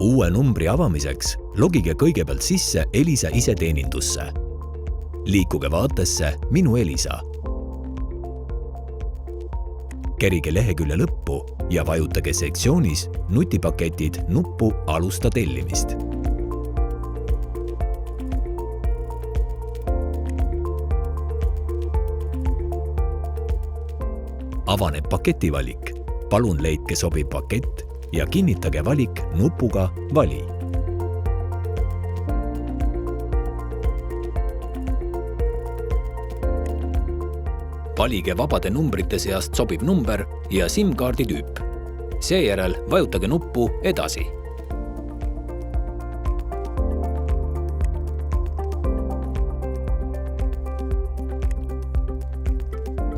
Uue numbri avamiseks logige kõigepealt sisse Elisa iseteenindusse. Liikuge vaatesse Minu Elisa. Kerige lehekülje lõppu ja vajutage sektsioonis Nutipaketid nuppu Alusta tellimist. Avaneb paketivalik. Palun leidke sobiv pakett ja kinnitage valik nupuga Vali. Valige vabade numbrite seast sobiv number ja SIM-kaardi tüüp. Seejärel vajutage nuppu Edasi.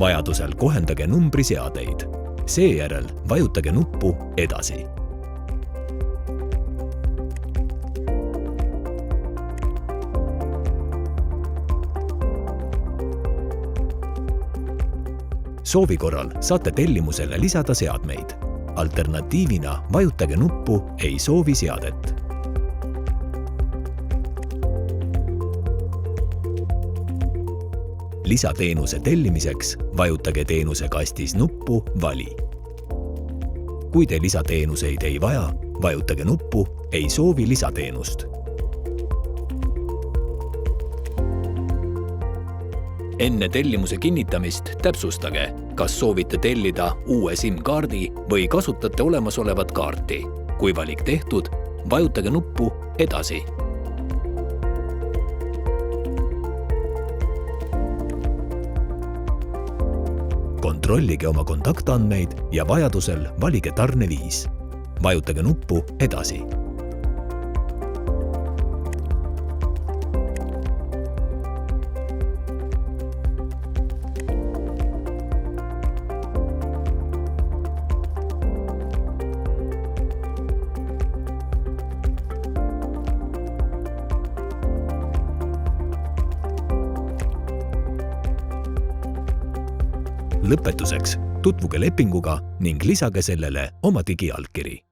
Vajadusel kohendage numbriseadeid. Seejärel vajutage nuppu Edasi. Soovi korral saate tellimusele lisada seadmeid. Alternatiivina vajutage nuppu Ei soovi seadet. Lisateenuse tellimiseks vajutage teenuse kastis nuppu Vali. Kui te lisateenuseid ei vaja, vajutage nuppu Ei soovi lisateenust. Enne tellimuse kinnitamist täpsustage, kas soovite tellida uue SIM-kaardi või kasutate olemasolevat kaarti. Kui valik tehtud, vajutage nuppu Edasi. Kontrollige oma kontaktandmeid ja vajadusel valige tarneviis. Vajutage nuppu Edasi. Lõpetuseks tutvuge lepinguga ning lisage sellele oma digiallkiri.